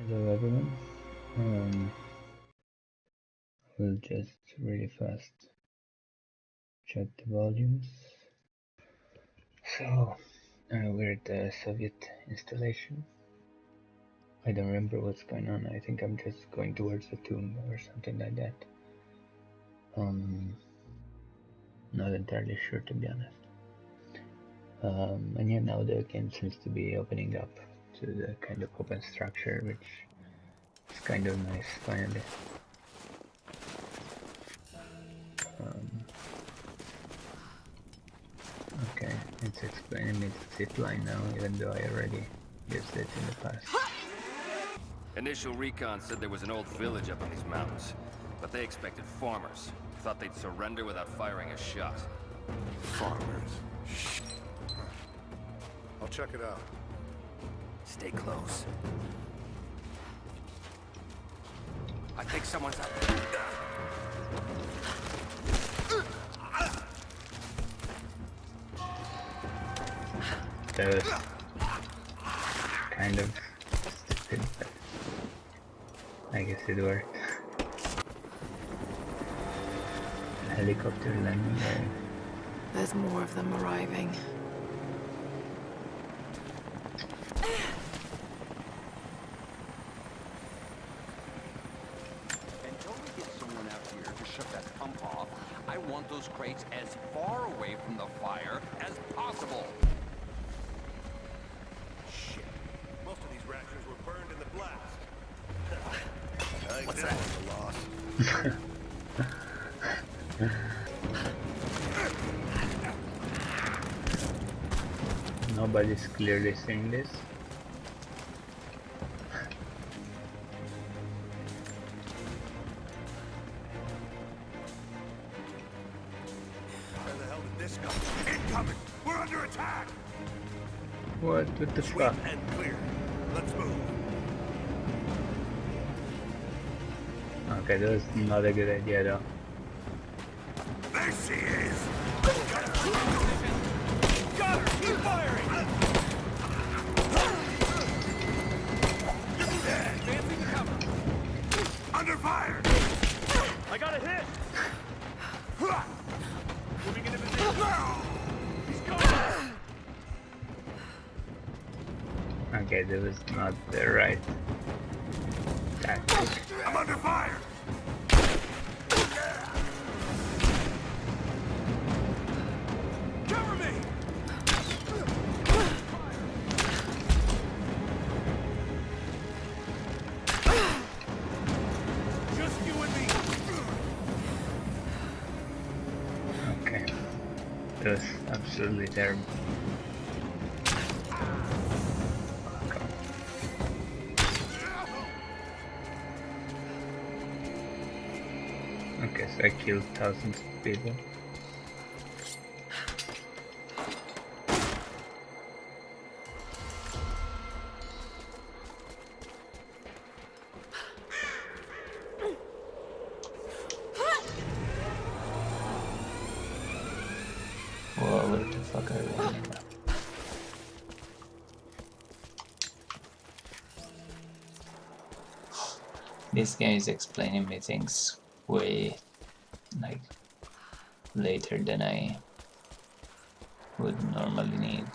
Hello everyone. We'll just really fast check the volumes. So we're at the Soviet installation. I don't remember what's going on. I think I'm just going towards the tomb or something like that. Not entirely sure, to be honest. And yeah, now the game seems to be opening up to the kind of open structure, which is kind of nice finally. Okay, it's explaining me the zip line now, even though I already used it in the past. Initial recon said there was an old village up in these mountains, but they expected farmers. Thought they'd surrender without firing a shot. Farmers? Shh. I'll check it out. Stay close. I think someone's out there. That was kind of stupid, but I guess it worked. A helicopter landing there. There's more of them arriving. Until we get someone out here to shut that pump off, I want those crates as far away from the fire as possible. Shit. Most of these rations were burned in the blast. What's that? A loss. Nobody's clearly seeing this. Where the hell did this come? Incoming! We're under attack! What the Sweep fuck? and clear. Let's move. Okay, that was not a good idea though. There she is! Got her! Keep firing! Advancing to cover. Under fire! I got a hit. Moving into position. He's going. Okay, that was not the right tactic. I'm under fire! Cover me! Just you and me! Okay, that was absolutely terrible. Okay, so I killed thousands of people. Whoa, where the fuck are we running now? This game is explaining me things way like later than I would normally need.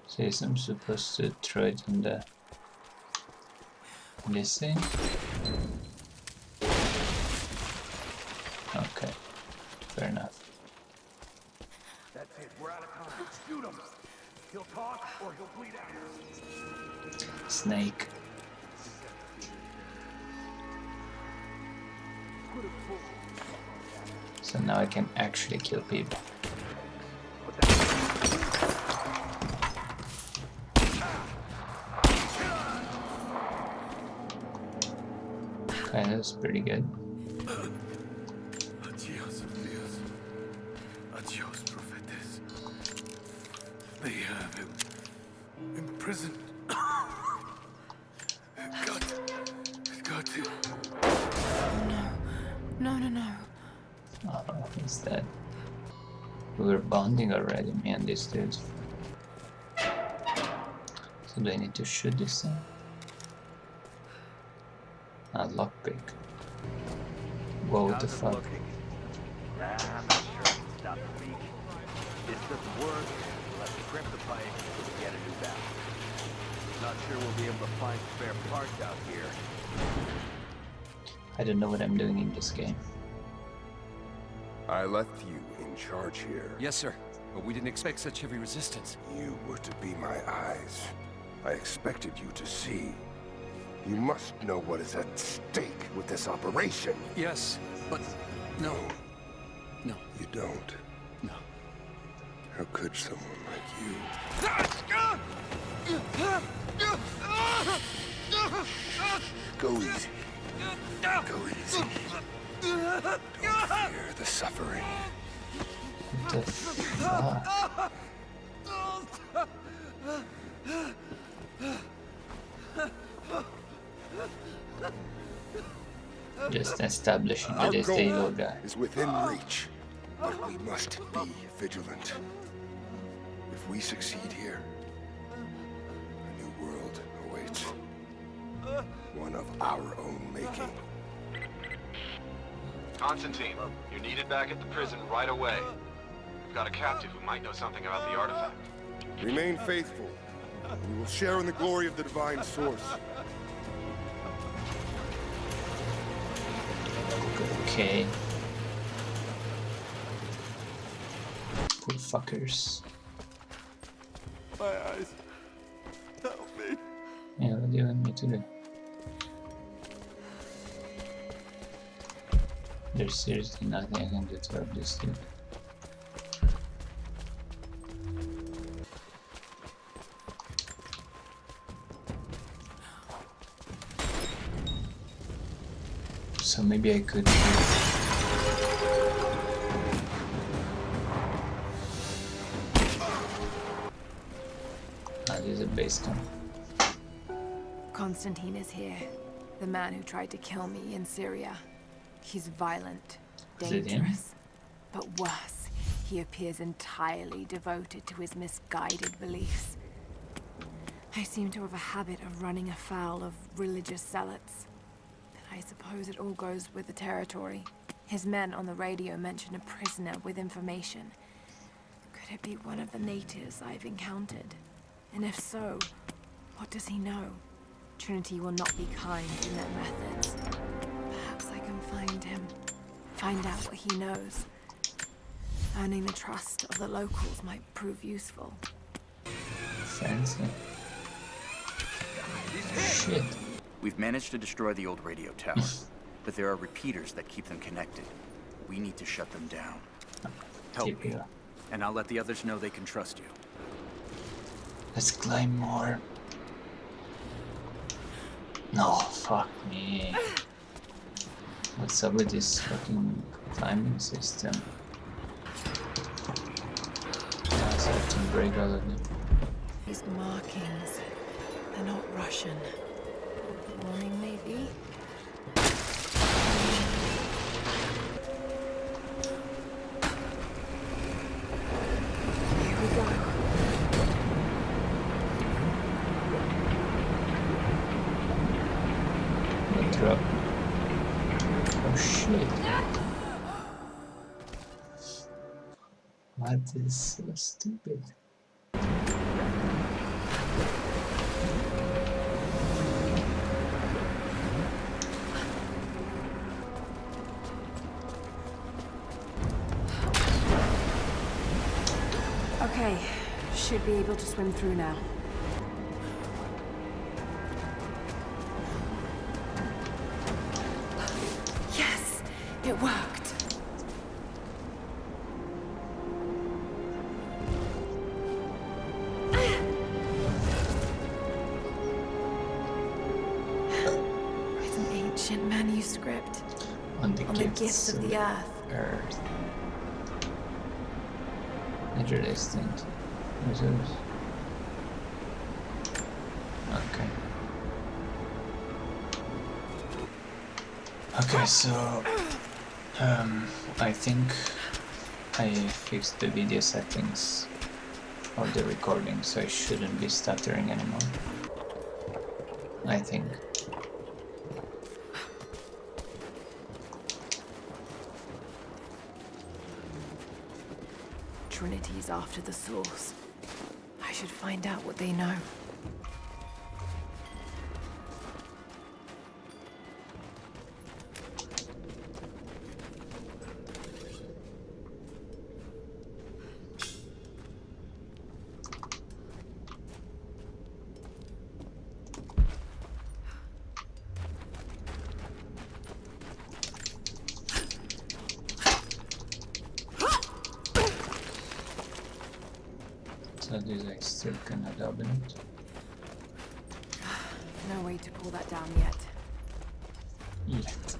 So I'm supposed to throw it in the this thing. Okay, fair enough. That's it. We're out of time. Shoot him. He'll talk or he'll bleed out. Snake. So now I can actually kill people. Okay, that's pretty good. Adios, Dios. Adios, prophetess. They have him imprisoned. Got him. No. Oh, he's dead. We were bonding already, me and this dude. So do I need to shoot this thing? Ah, lockpick. What the fuck? Nah, I'm not sure I can stop the leak. This doesn't work. Let's crimp the pipe and get a new valve. Not sure we'll be able to find spare parts out here. I don't know what I'm doing in this game. I left you in charge here. Yes, sir. But we didn't expect such heavy resistance. You were to be my eyes. I expected you to see. You must know what is at stake with this operation. Yes, but no. No. You don't. No. How could someone like you? Go easy. Go easy. Don't fear the suffering. What the fuck? Just establishing that it's the evil guy. Is within reach, but we must be vigilant. If we succeed here, a new world awaits. One of our own making. Constantine, you're needed back at the prison right away. We've got a captive who might know something about the artifact. Remain faithful. We will share in the glory of the divine source. Okay. Poor fuckers. My eyes. Help me. Yeah, what do you want me to do? There's seriously nothing I can do to help this dude. So maybe I could. Ah, there's a base camp. Constantine is here. The man who tried to kill me in Syria. He's violent, Is it him? dangerous. But worse, he appears entirely devoted to his misguided beliefs. I seem to have a habit of running afoul of religious zealots. But I suppose it all goes with the territory. His men on the radio mention a prisoner with information. Could it be one of the natives I've encountered? And if so, what does he know? Trinity will not be kind in their methods. Perhaps I can find him. Find out what he knows. Earning the trust of the locals might prove useful. Fancy. Shit. We've managed to destroy the old radio tower, but there are repeaters that keep them connected. We need to shut them down. Help me, Typical. and I'll let the others know they can trust you. Let's climb more. No, fuck me. What's up with this fucking climbing system? Yeah, so I have to break all of them. These markings, they're not Russian. Warning, maybe? Here we go. Drop. Oh shit. What is so stupid? Okay, should be able to swim through now. Yes, it worked. It's an ancient manuscript On the on the gifts of the earth. Earth. Natural extinct reserves. Okay. Okay, so I think I fixed the video settings of the recording, so I shouldn't be stuttering anymore. I think. Trinity's after the source. I should find out what they know. So this I still cannot open it. No way to pull that down yet. Yet.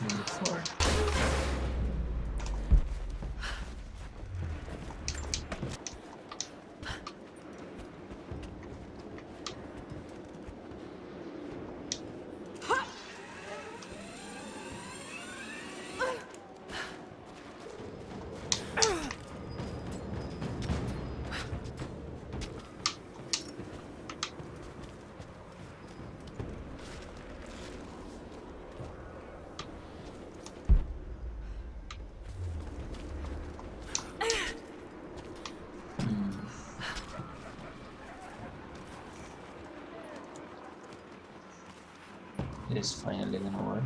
Move forward. It is finally gonna work.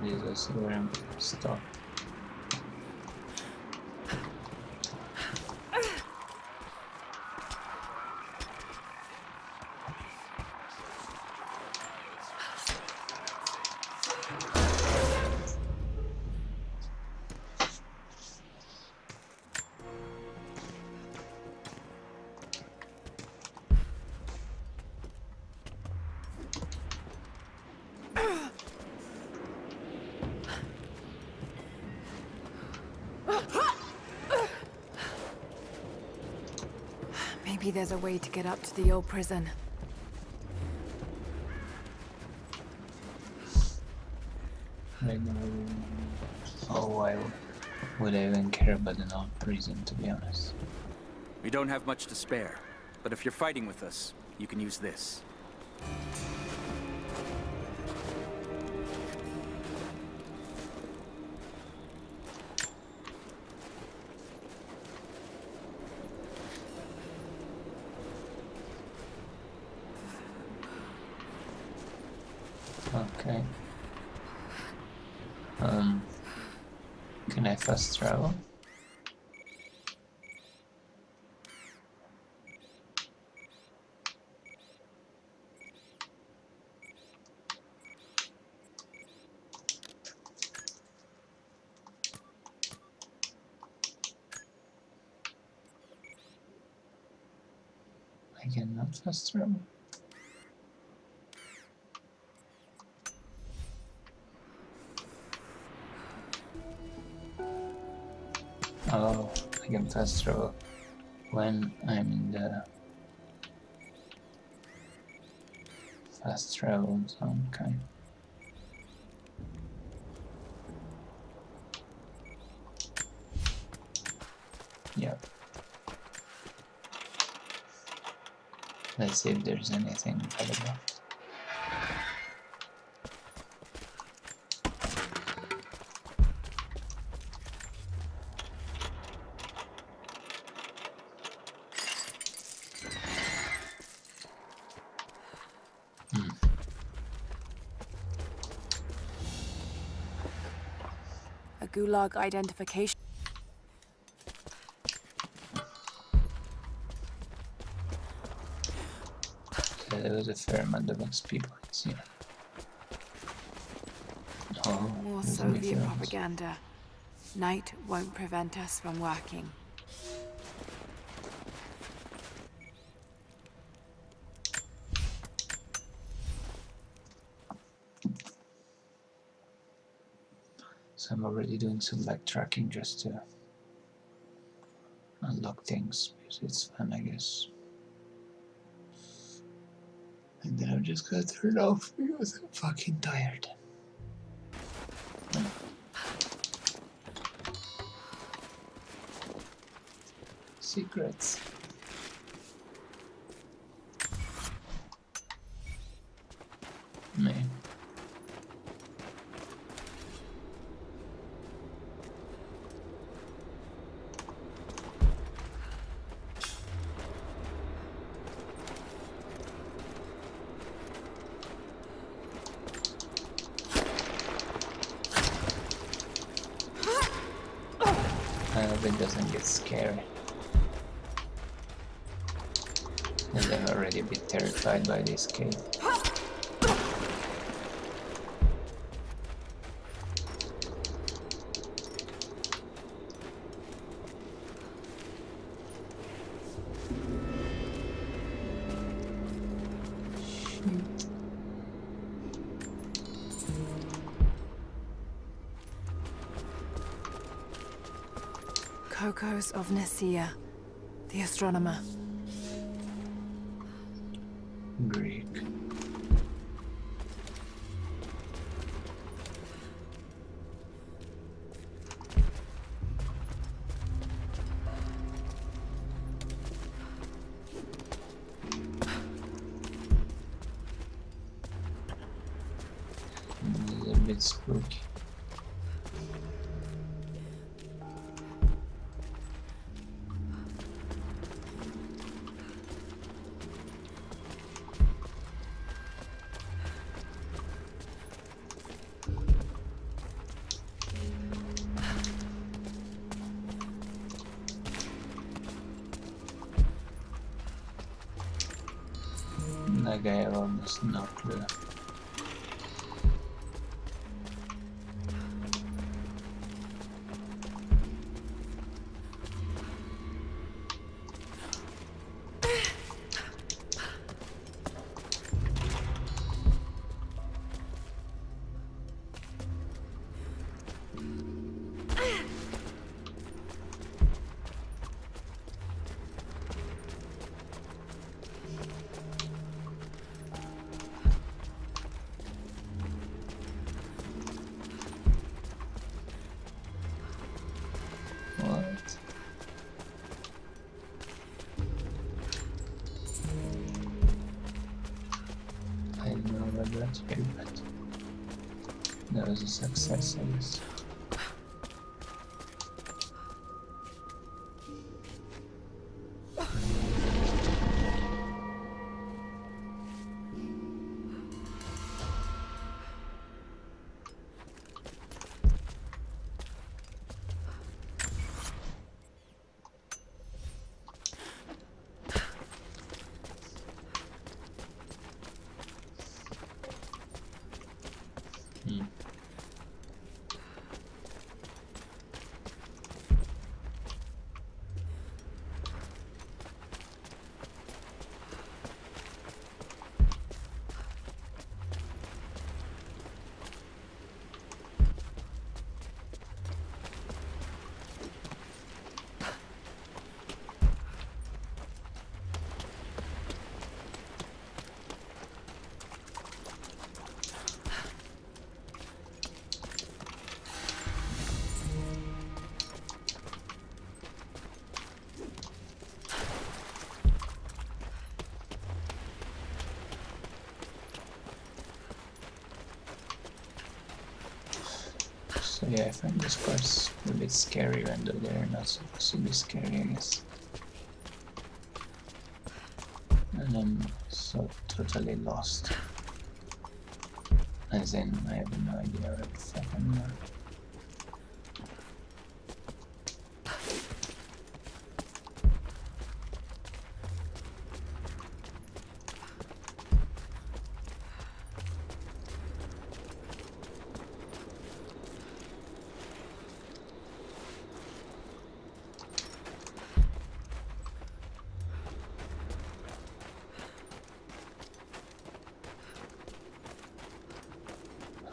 This is where I'm stuck. Maybe there's a way to get up to the old prison. Right now, oh, why would I even care about an old prison, to be honest? We don't have much to spare, but if you're fighting with us, you can use this. Okay. Can I fast travel? I cannot fast travel. Oh, I can fast travel when I'm in the fast travel zone, okay. Yep. Let's see if there's anything valuable. A gulag identification. Okay, there was a fair amount of XP points here. Oh, More there's Soviet anything else. propaganda. Night won't prevent us from working. So I'm already doing some backtracking just to unlock things, because it's fun, I guess. And then I'm just gonna turn it off because I'm fucking tired. Secrets. Man. I hope it doesn't get scary. And I'm already a bit terrified by this cave. Kokos of Nicaea, the astronomer. Greek. It's a bit spooky. Like I have almost no clue. What? I don't know about that here, but that was a success, I guess. So yeah, I find this part's a bit scary, even though they're not supposed to be scary, I guess. And I'm so totally lost. As in, I have no idea where the fuck I'm at.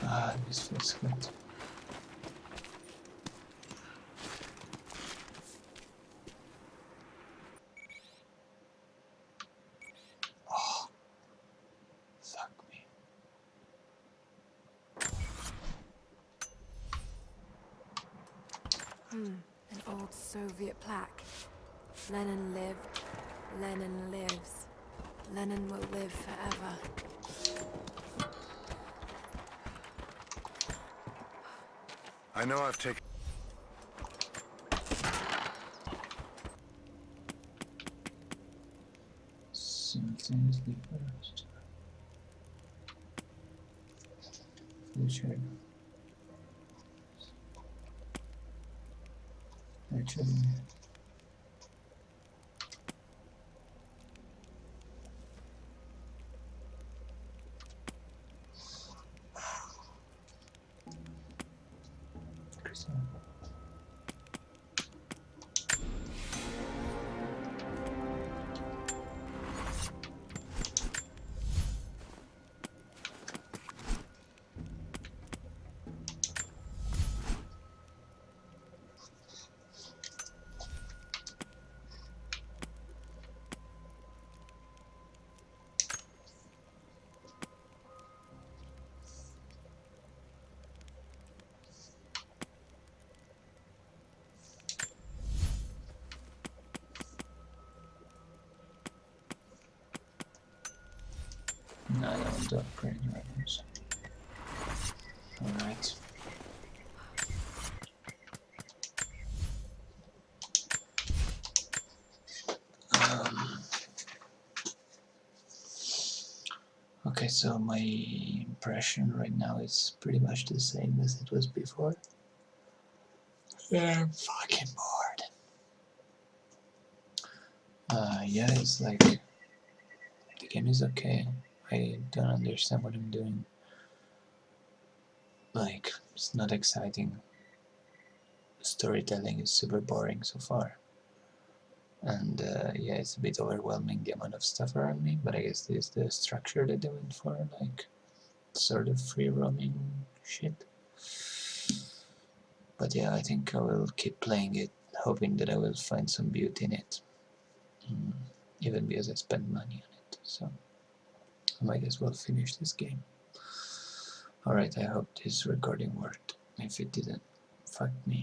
Ah, this feels good. An old Soviet plaque. Lenin lived. Lenin lives. Lenin will live forever. I know I've taken... Simultaneously first. Future. Actually. No, I don't want to upgrade weapons. Alright. Okay, so my impression right now is pretty much the same as it was before. I'm fucking bored. Yeah, it's like the game is okay. I don't understand what I'm doing. Like, it's not exciting. The storytelling is super boring so far. And yeah, it's a bit overwhelming, the amount of stuff around me, but I guess this is the structure that they went for, like sort of free roaming shit. But yeah, I think I will keep playing it, hoping that I will find some beauty in it. Even because I spent money on it, so I might as well finish this game. Alright, I hope this recording worked. If it didn't, fuck me.